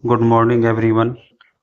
Good morning everyone.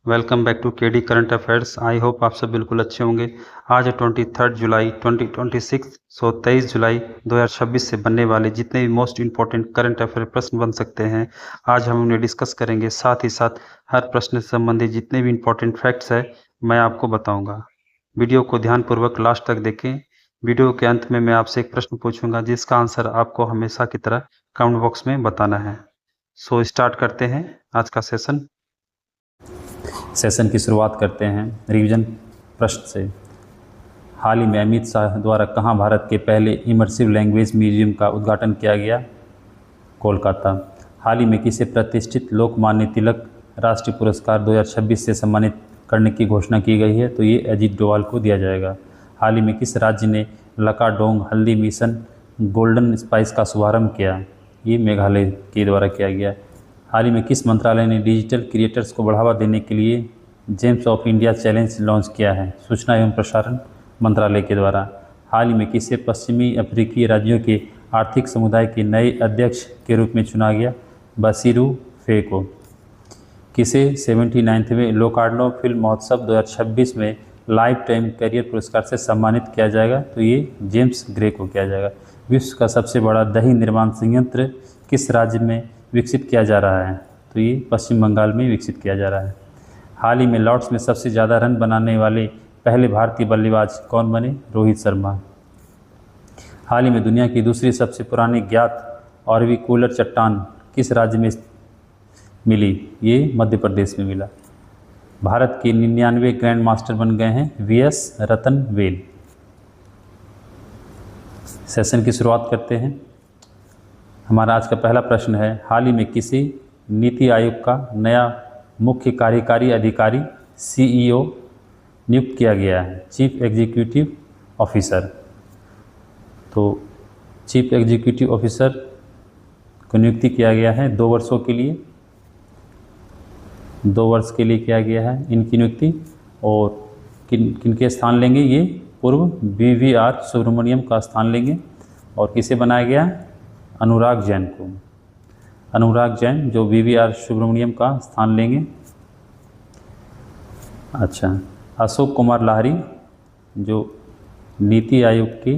Welcome back to KD current affairs. I hope आप सब बिल्कुल अच्छे होंगे। आज है 23 जुलाई 2026। 23 जुलाई 2026 से बनने वाले जितने भी मोस्ट इंपॉर्टेंट करंट अफेयर प्रश्न बन सकते हैं, आज हम उन्हें डिस्कस करेंगे। साथ ही साथ हर प्रश्न से संबंधित जितने भी इंपॉर्टेंट फैक्ट्स है मैं आपको बताऊंगा। वीडियो को ध्यानपूर्वक लास्ट तक देखें। वीडियो के अंत में मैं आपसे एक प्रश्न पूछूंगा जिसका आंसर आपको हमेशा की तरह कमेंट बॉक्स में बताना है। सो स्टार्ट करते हैं आज का सेशन की शुरुआत करते हैं रिवीजन प्रश्न से। हाल ही में अमित शाह द्वारा कहाँ भारत के पहले इमर्सिव लैंग्वेज म्यूजियम का उद्घाटन किया गया? कोलकाता। हाल ही में किसे प्रतिष्ठित लोकमान्य तिलक राष्ट्रीय पुरस्कार 2026 से सम्मानित करने की घोषणा की गई है? तो ये अजीत डोभाल को दिया जाएगा। हाल ही में किस राज्य ने लकाडोंग हल्दी मिशन गोल्डन स्पाइस का शुभारंभ किया? ये मेघालय के द्वारा किया गया। हाल ही में किस मंत्रालय ने डिजिटल क्रिएटर्स को बढ़ावा देने के लिए James of India challenge launch किया है? सूचना एवं प्रसारण मंत्रालय के द्वारा। हाल ही में किसे पश्चिमी अफ्रीकी राज्यों के आर्थिक समुदाय के नए अध्यक्ष के रूप में चुना गया? बसीरू फेको। किसे 79वें लोकार्नो फिल्म महोत्सव 2026 में लाइफ टाइम करियर पुरस्कार से सम्मानित किया जाएगा? तो ये जेम्स ग्रे को किया जाएगा। विश्व का सबसे बड़ा दही निर्माण संयंत्र किस राज्य में विकसित किया जा रहा है? तो ये पश्चिम बंगाल में विकसित किया जा रहा है। हाल ही में लॉर्ड्स में सबसे ज़्यादा रन बनाने वाले पहले भारतीय बल्लेबाज कौन बने? रोहित शर्मा। हाल ही में दुनिया की दूसरी सबसे पुरानी ज्ञात ऑर्बिकुलर चट्टान किस राज्य में मिली? ये मध्य प्रदेश में मिला। भारत के 99 ग्रैंड मास्टर बन गए हैं वीएस रतनवेल। सेशन की शुरुआत करते हैं। हमारा आज का पहला प्रश्न है, हाल ही में किसी नीति आयोग का नया मुख्य कार्यकारी अधिकारी सीईओ नियुक्त किया गया है? Chief executive officer. तो चीफ एग्जीक्यूटिव ऑफिसर को नियुक्ति किया गया है 2 वर्षों के लिए। 2 वर्ष के लिए किया गया है इनकी नियुक्ति। और किनके स्थान लेंगे? ये पूर्व वीवीआर सुब्रमण्यम का स्थान लेंगे। और किसे बनाया गया? अनुराग जैन को। अनुराग जैन जो वीवीआर सुब्रमण्यम का स्थान लेंगे। अच्छा, अशोक कुमार लाहिरी जो नीति आयोग के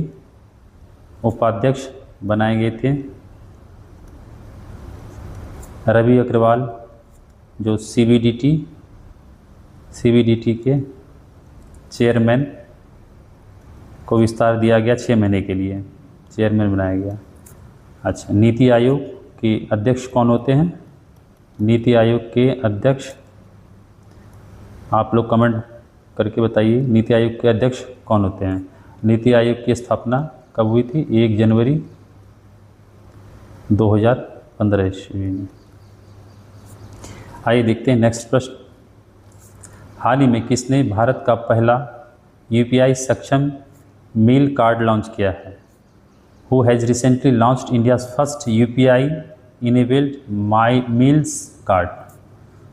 उपाध्यक्ष बनाए गए थे। रवि अग्रवाल जो सीबीडीटी के चेयरमैन को विस्तार दिया गया 6 महीने के लिए, चेयरमैन बनाया गया। अच्छा, नीति आयोग के अध्यक्ष कौन होते हैं? नीति आयोग के अध्यक्ष आप लोग कमेंट करके बताइए, नीति आयोग के अध्यक्ष कौन होते हैं? नीति आयोग की स्थापना कब हुई थी? 1 जनवरी 2015 ईस्वी में। आइए देखते हैं नेक्स्ट प्रश्न। हाल ही में किसने भारत का पहला यूपीआई सक्षम मील कार्ड लॉन्च किया है? Who has recently launched India's first UPI enabled My Meals card?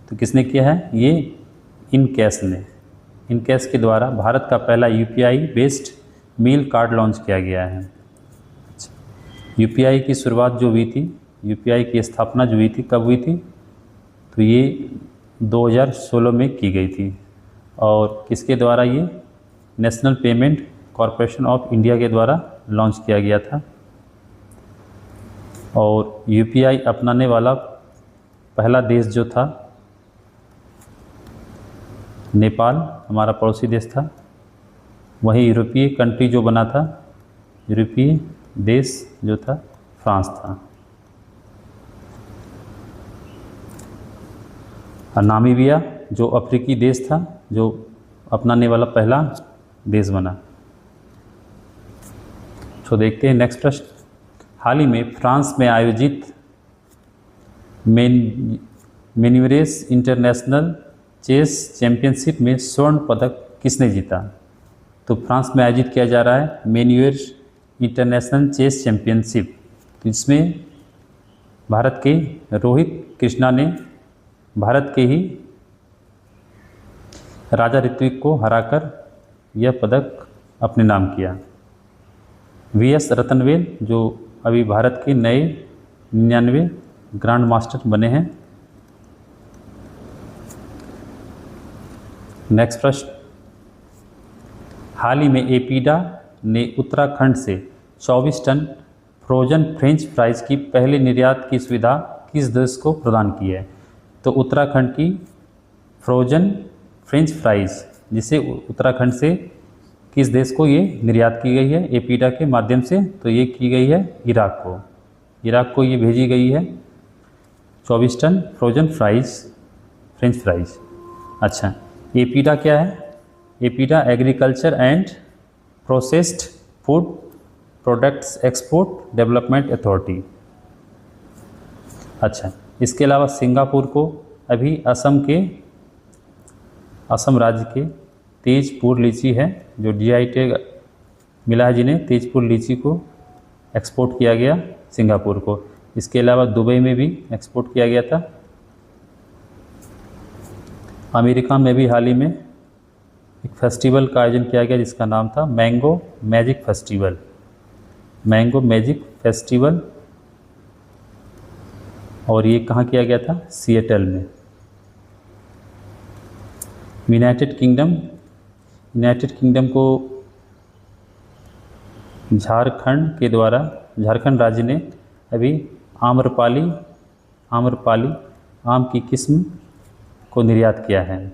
तो किसने किया है? ये इनकैश ने। इनकैश के द्वारा भारत का पहला UPI based meal card launch किया गया है। यूपीआई की शुरुआत जो हुई थी, यूपीआई की स्थापना जो हुई थी, कब हुई थी? तो ये 2016 में की गई थी। और किसके द्वारा? ये national payment corporation of India के द्वारा लॉन्च किया गया था। और यूपीआई अपनाने वाला पहला देश जो था नेपाल, हमारा पड़ोसी देश था। वहीं यूरोपीय कंट्री जो बना था, यूरोपीय देश जो था फ्रांस था। और नामीबिया जो अफ्रीकी देश था जो अपनाने वाला पहला देश बना। तो देखते हैं नेक्स्ट प्रश्न। हाल ही में फ्रांस में आयोजित मेन्यूरेस इंटरनेशनल चेस चैंपियनशिप में स्वर्ण पदक किसने जीता? तो फ्रांस में आयोजित किया जा रहा है मेन्यूरेस इंटरनेशनल चेस चैंपियनशिप। तो इसमें भारत के रोहित कृष्णा ने भारत के ही राजा ऋत्विक को हराकर यह पदक अपने नाम किया। वीएस रतनवेल जो अभी भारत के नए 99 ग्रांड मास्टर बने हैं। नेक्स्ट प्रश्न, हाल ही में एपीडा ने उत्तराखंड से 24 टन फ्रोजन फ्रेंच फ्राइज की पहले निर्यात की सुविधा किस देश को प्रदान की है? तो उत्तराखंड की फ्रोजन फ्रेंच फ्राइज जिसे उत्तराखंड से किस देश को ये निर्यात की गई है एपीडा के माध्यम से? तो ये की गई है इराक को। इराक को ये भेजी गई है 24 टन फ्रोजन फ्रेंच फ्राइज। अच्छा, एपीडा क्या है? APEDA agriculture and processed food products export development authority. अच्छा, इसके अलावा सिंगापुर को अभी असम राज्य के तेजपुर लीची है जो जीआई टैग मिला है, जिन्हें तेजपुर लीची को एक्सपोर्ट किया गया सिंगापुर को। इसके अलावा दुबई में भी एक्सपोर्ट किया गया था। अमेरिका में भी हाल ही में एक फेस्टिवल का आयोजन किया गया जिसका नाम था mango magic festival. Mango magic festival, और ये कहाँ किया गया था? सिएटल में। यूनाइटेड किंगडम को झारखंड राज्य ने अभी आम्रपाली आम की किस्म को निर्यात किया है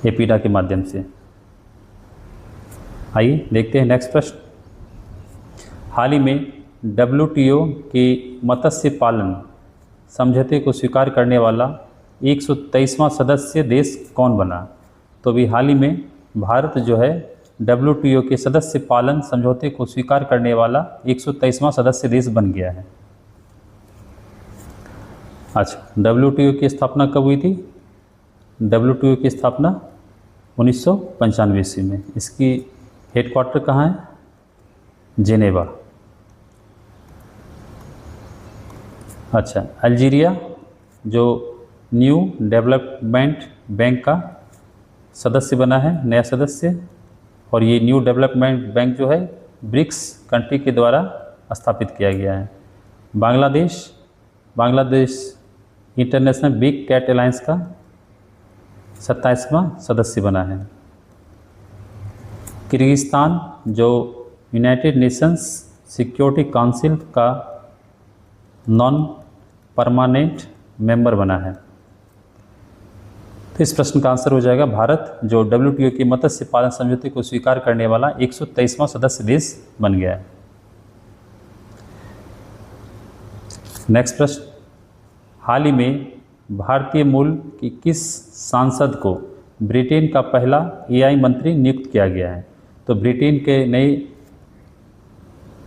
एपीडा के माध्यम से। आइए देखते हैं नेक्स्ट प्रश्न, हाल ही में WTO के मत्स्य पालन समझौते को स्वीकार करने वाला 123वां सदस्य देश कौन बना? तो अभी हाल ही में भारत जो है WTO के सदस्य पालन समझौते को स्वीकार करने वाला 123वां सदस्य देश बन गया है। अच्छा, WTO की स्थापना कब हुई थी? WTO की स्थापना 1995 ईस्वी में। इसकी हेडक्वार्टर कहाँ है? जेनेवा। अच्छा, अल्जीरिया जो न्यू डेवलपमेंट बैंक का सदस्य बना है, नया सदस्य, और ये न्यू डेवलपमेंट बैंक जो है ब्रिक्स कंट्री के द्वारा स्थापित किया गया है। Bangladesh international big cat alliance का 27वां सदस्य बना है। किर्गिस्तान जो यूनाइटेड नेशंस सिक्योरिटी काउंसिल का नॉन परमानेंट मेंबर बना है। तो इस प्रश्न का आंसर हो जाएगा भारत, जो WTO के मत्स्य पालन समझौते को स्वीकार करने वाला 123वां सदस्य देश बन गया है। नेक्स्ट प्रश्न, हाल ही में भारतीय मूल की किस सांसद को ब्रिटेन का पहला AI मंत्री नियुक्त किया गया है? तो ब्रिटेन के नए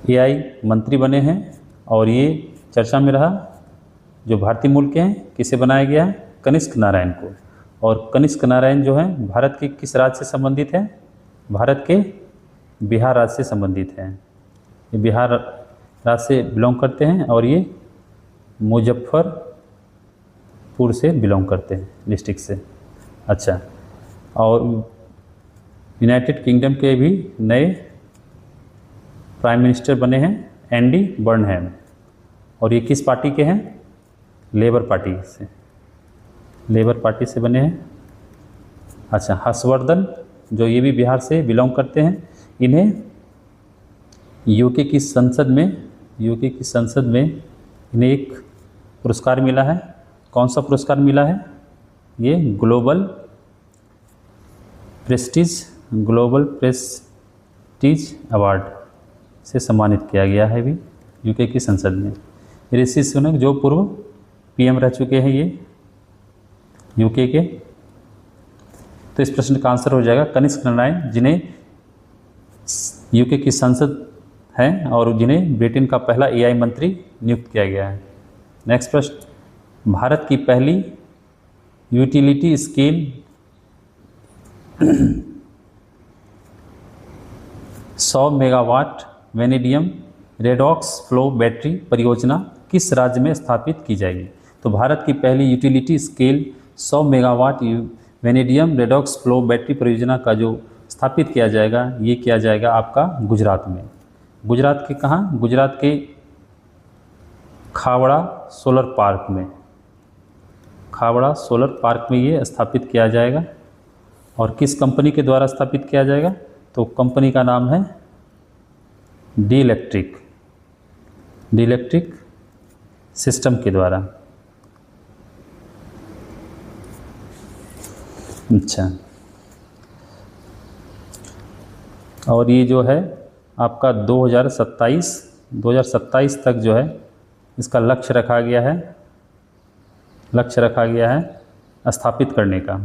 AI मंत्री बने हैं और ये चर्चा में रहा, जो भारतीय मूल के हैं। किसे बनाया गया है? कनिष्क नारायण को। और कनिष्क नारायण जो है भारत के किस राज्य से संबंधित है? भारत के बिहार राज्य से संबंधित हैं। ये बिहार राज्य से बिलोंग करते हैं और ये मुजफ्फरपुर से बिलोंग करते हैं डिस्ट्रिक्ट से। अच्छा, और यूनाइटेड किंगडम के भी नए प्राइम मिनिस्टर बने हैं एंडी बर्नहैम, और ये किस पार्टी के हैं? लेबर पार्टी से बने हैं। अच्छा, हर्षवर्धन जो ये भी बिहार से बिलोंग करते हैं, इन्हें यूके की संसद में इन्हें एक पुरस्कार मिला है। कौन सा पुरस्कार मिला है? ये ग्लोबल प्रेस्टीज अवार्ड से सम्मानित किया गया है भी यूके की संसद में। ऋषि सुनक जो पूर्व PM रह चुके हैं ये यूके के। तो इस प्रश्न का आंसर हो जाएगा कनिष्क नारायण, जिन्हें यूके की संसद है और जिन्हें ब्रिटेन का पहला AI मंत्री नियुक्त किया गया है। नेक्स्ट प्रश्न, भारत की पहली utility scale 100 megawatt vanadium redox flow battery परियोजना किस राज्य में स्थापित की जाएगी? तो भारत की पहली utility scale 100 megawatt vanadium redox flow battery परियोजना का जो स्थापित किया जाएगा, ये किया जाएगा आपका गुजरात में। गुजरात के कहाँ? गुजरात के खावड़ा सोलर पार्क में। खावड़ा सोलर पार्क में ये स्थापित किया जाएगा। और किस कंपनी के द्वारा स्थापित किया जाएगा? तो कंपनी का नाम है डी इलेक्ट्रिक सिस्टम के द्वारा। अच्छा, और ये जो है आपका 2027 तक जो है इसका लक्ष्य रखा गया है स्थापित करने का।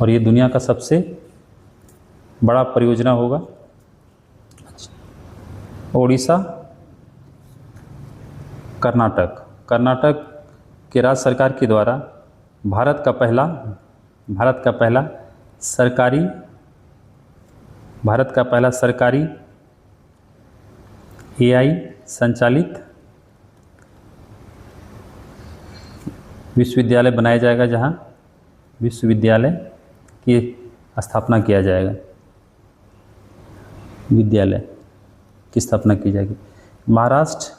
और ये दुनिया का सबसे बड़ा परियोजना होगा। ओडिशा, कर्नाटक के राज्य सरकार के द्वारा भारत का पहला सरकारी AI संचालित विश्वविद्यालय बनाया जाएगा, जहां विश्वविद्यालय की स्थापना किया जाएगा, विद्यालय की स्थापना की जाएगी। महाराष्ट्र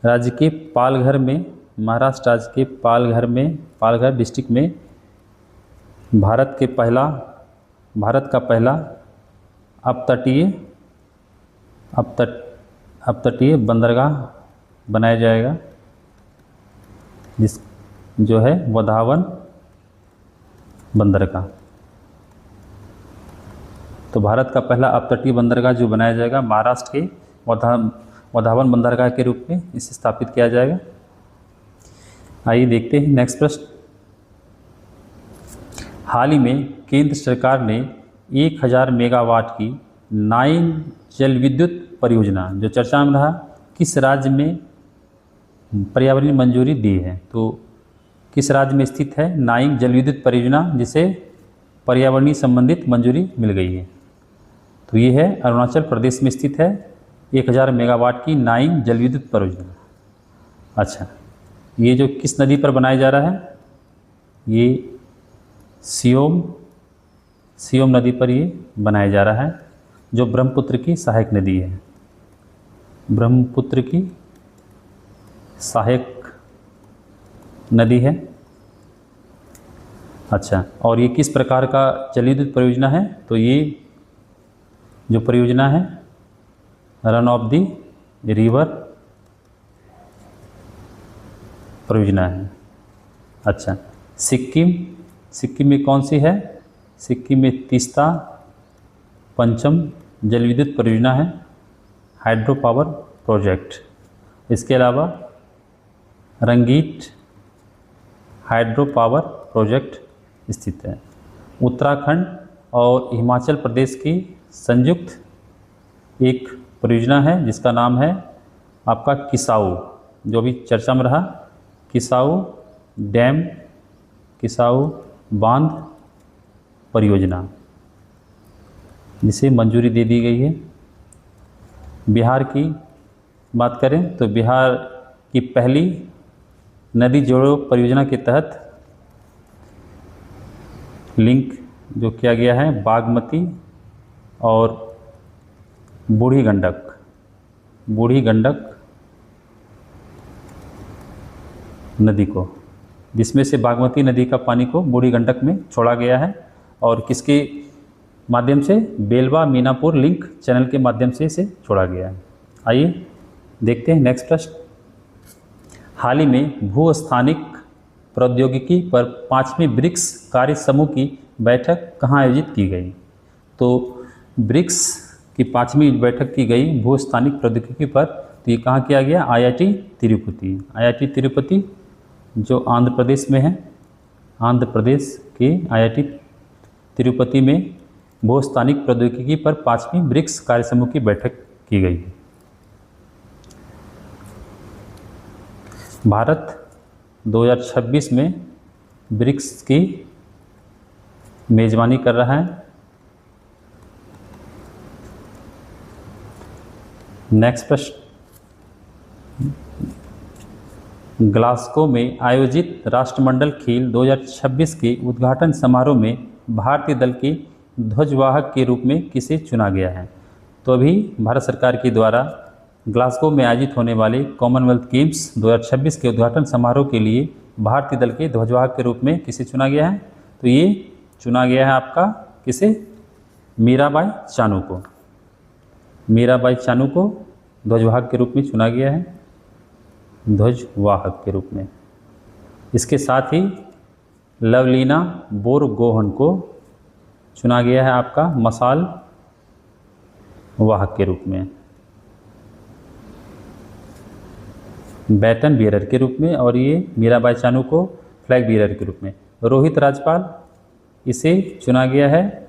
राज्य के पालघर डिस्ट्रिक्ट में भारत का पहला अपतटीय बंदरगाह बनाया जाएगा, जो है वधावन बंदरगाह। तो भारत का पहला अपतटीय बंदरगाह जो बनाया जाएगा महाराष्ट्र के वधावन बंदरगाह के रूप में इसे स्थापित किया जाएगा। आइए देखते हैं नेक्स्ट प्रश्न। हाल ही में केंद्र सरकार ने 1000 मेगावाट की नाइंग जल विद्युत परियोजना जो चर्चा में रहा, किस राज्य में पर्यावरणीय मंजूरी दी है? तो किस राज्य में स्थित है नाइंग जल विद्युत परियोजना जिसे पर्यावरणीय संबंधित मंजूरी मिल गई है? तो ये है अरुणाचल प्रदेश में स्थित है 1000 मेगावाट की नाइंग जल विद्युत परियोजना। अच्छा, ये जो किस नदी पर बनाया जा रहा है? ये सियोम नदी पर ये बनाया जा रहा है, जो ब्रह्मपुत्र की सहायक नदी है। ब्रह्मपुत्र की सहायक नदी है। अच्छा, और ये किस प्रकार का जल विद्युत परियोजना है? तो ये जो परियोजना है रन ऑफ द रिवर परियोजना है। अच्छा, सिक्किम में कौन सी है? सिक्किम में तीस्ता पंचम जल विद्युत परियोजना है, हाइड्रो पावर प्रोजेक्ट। इसके अलावा रंगीट हाइड्रो पावर प्रोजेक्ट स्थित है। उत्तराखंड और हिमाचल प्रदेश की संयुक्त एक परियोजना है जिसका नाम है आपका किसाऊ, जो भी चर्चा में रहा, किसाऊ बांध परियोजना, जिसे मंजूरी दे दी गई है। बिहार की बात करें तो बिहार की पहली नदी जोड़ो परियोजना के तहत लिंक जो किया गया है बागमती और बूढ़ी गंडक नदी को, जिसमें से बागमती नदी का पानी को बूढ़ी गंडक में छोड़ा गया है और किसके माध्यम से? बेलवा मीनापुर लिंक चैनल के माध्यम से इसे छोड़ा गया है। आइए देखते हैं नेक्स्ट प्रश्न। हाल ही में भूस्थानिक प्रौद्योगिकी पर 5वीं ब्रिक्स कार्य समूह की बैठक कहाँ आयोजित की गई? तो ब्रिक्स की 5वीं बैठक की गई भूस्थानिक प्रौद्योगिकी पर, तो ये कहाँ किया गया? IIT तिरुपति जो आंध्र प्रदेश में है। आंध्र प्रदेश के IIT तिरुपति में भूस्थानिक प्रौद्योगिकी पर 5वीं ब्रिक्स कार्य समूह की बैठक की गई। भारत 2026 में ब्रिक्स की मेजबानी कर रहा है। नेक्स्ट प्रश्न। ग्लासगो में आयोजित राष्ट्रमंडल खेल 2026 के उद्घाटन समारोह में भारतीय दल के ध्वजवाहक के रूप में किसे चुना गया है? तो अभी भारत सरकार के द्वारा ग्लासगो में आयोजित होने वाले कॉमनवेल्थ गेम्स 2026 के उद्घाटन समारोह के लिए भारतीय दल के ध्वजवाहक के रूप में किसे चुना गया है? तो ये चुना गया है आपका किसे? मीराबाई चानू को। मीराबाई चानू को ध्वजवाहक के रूप में चुना गया है, ध्वजवाहक के रूप में। इसके साथ ही लवलीना बोरगोहन को चुना गया है आपका मशाल वाहक के रूप में, बैटन बियरर के रूप में, और ये मीराबाई चानू को फ्लैग बियरर के रूप में। रोहित राजपाल, इसे चुना गया है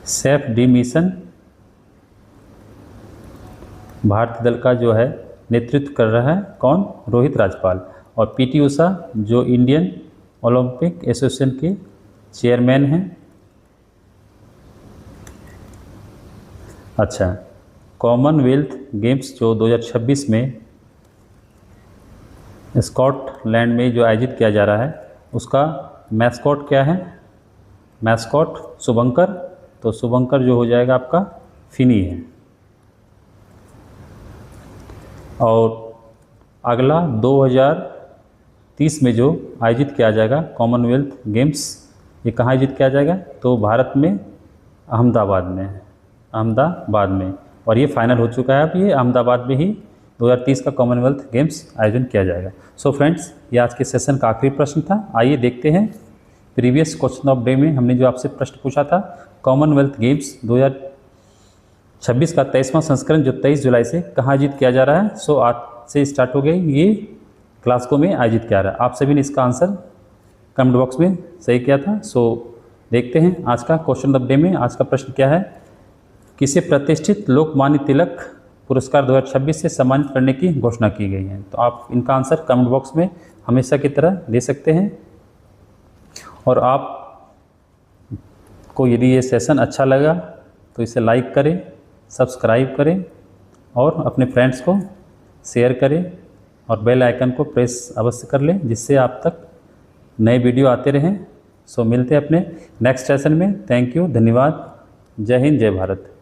सेफ डी मिशन, भारतीय दल का जो है नेतृत्व कर रहा है कौन? रोहित राजपाल। और पीटी उषा जो इंडियन ओलंपिक एसोसिएशन के चेयरमैन हैं। अच्छा, कॉमनवेल्थ गेम्स जो 2026 में स्कॉटलैंड में जो आयोजित किया जा रहा है उसका मैस्कॉट क्या है? मैस्कॉट शुभंकर, तो शुभंकर जो हो जाएगा आपका फिनी है। और अगला 2030 में जो आयोजित किया जाएगा कॉमनवेल्थ गेम्स, ये कहाँ आयोजित किया जाएगा? तो भारत में अहमदाबाद में, और ये फाइनल हो चुका है। अब ये अहमदाबाद में ही 2030 का कॉमनवेल्थ गेम्स आयोजन किया जाएगा। सो फ्रेंड्स, ये आज के सेशन का आखिरी प्रश्न था। आइए देखते हैं प्रीवियस क्वेश्चन ऑफ डे में हमने जो आपसे प्रश्न पूछा था, कॉमनवेल्थ गेम्स 2026 का 23वां संस्करण जो 23 जुलाई से कहाँ आयोजित किया जा रहा है? सो आज से स्टार्ट हो गई, ये ग्लासगो में आयोजित किया रहा है। आप सभी ने इसका आंसर कमेंट बॉक्स में सही किया था। सो देखते हैं आज का क्वेश्चन ऑफ डे में। आज का प्रश्न क्या है? किसे प्रतिष्ठित लोकमान्य तिलक पुरस्कार 2026 से सम्मानित करने की घोषणा की गई है? तो आप इनका आंसर कमेंट बॉक्स में हमेशा की तरह दे सकते हैं। और आप को यदि ये सेशन अच्छा लगा तो इसे लाइक करें, सब्सक्राइब करें और अपने फ्रेंड्स को शेयर करें, और बेल आइकन को प्रेस अवश्य कर लें जिससे आप तक नए वीडियो आते रहें। सो मिलते हैं अपने नेक्स्ट सेशन में। थैंक यू, धन्यवाद, जय हिंद, जय भारत।